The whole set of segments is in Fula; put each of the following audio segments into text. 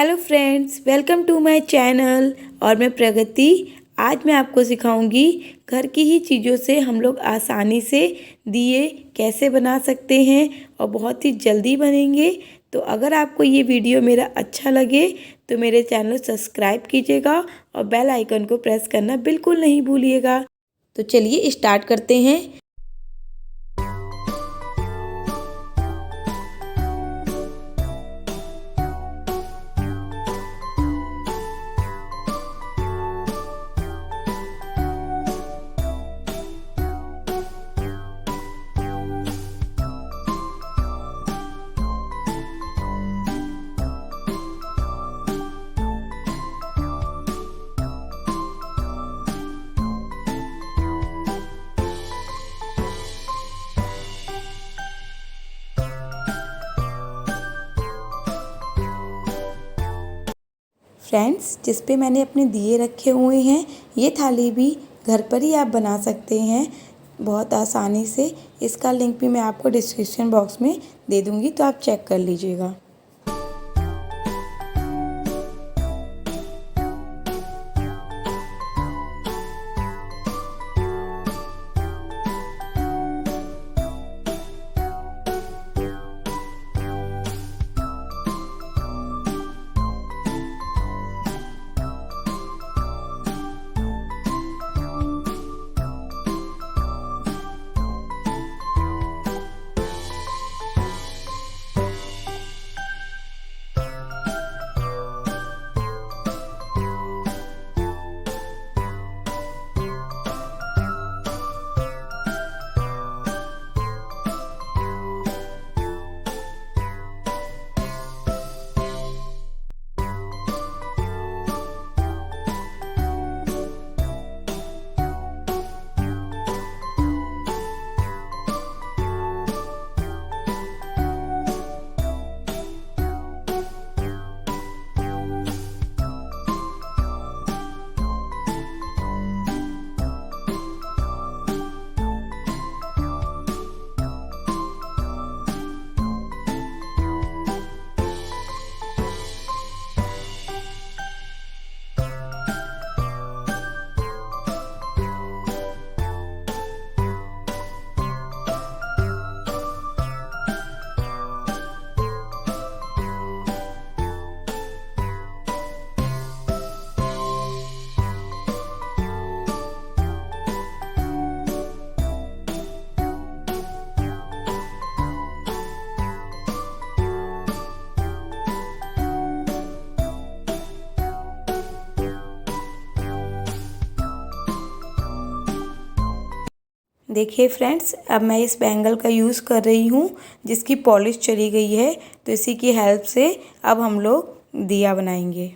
Hello friends, welcome to my channel. और मैं प्रगति। आज मैं आपको सिखाऊंगी घर की ही चीज़ों से हम लोग आसानी से दिए कैसे बना सकते हैं और बहुत ही जल्दी बनेंगे। तो अगर आपको ये वीडियो मेरा अच्छा लगे तो मेरे चैनल सब्सक्राइब कीजिएगा और बेल आइकन को प्रेस करना बिल्कुल नहीं भूलिएगा। तो चलिए स्टार्ट करते हैं। फ्रेंड्स, जिस पे मैंने अपने दिए रखे हुए हैं, ये थाली भी घर पर ही आप बना सकते हैं बहुत आसानी से। इसका लिंक भी मैं आपको डिस्क्रिप्शन बॉक्स में दे दूँगी, तो आप चेक कर लीजिएगा। देखिए फ्रेंड्स, अब मैं इस बैंगल का यूज़ कर रही हूँ जिसकी पॉलिश चली गई है। तो इसी की हेल्प से अब हम लोग दिया बनाएंगे।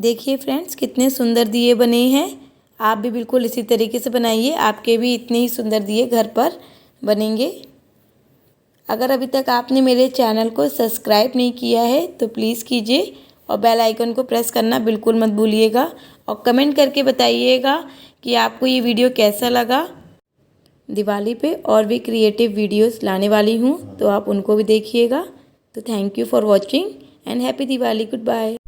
देखिए फ्रेंड्स कितने सुंदर दिए बने हैं। आप भी बिल्कुल इसी तरीके से बनाइए, आपके भी इतने ही सुंदर दिए घर पर बनेंगे। अगर अभी तक आपने मेरे चैनल को सब्सक्राइब नहीं किया है तो प्लीज़ कीजिए और बेल आइकन को प्रेस करना बिल्कुल मत भूलिएगा और कमेंट करके बताइएगा कि आपको ये वीडियो कैसा लगा। दिवाली पे और भी क्रिएटिव वीडियोस लाने वाली हूँ तो आप उनको भी देखिएगा। तो thank you for watching and happy Diwali, good bye.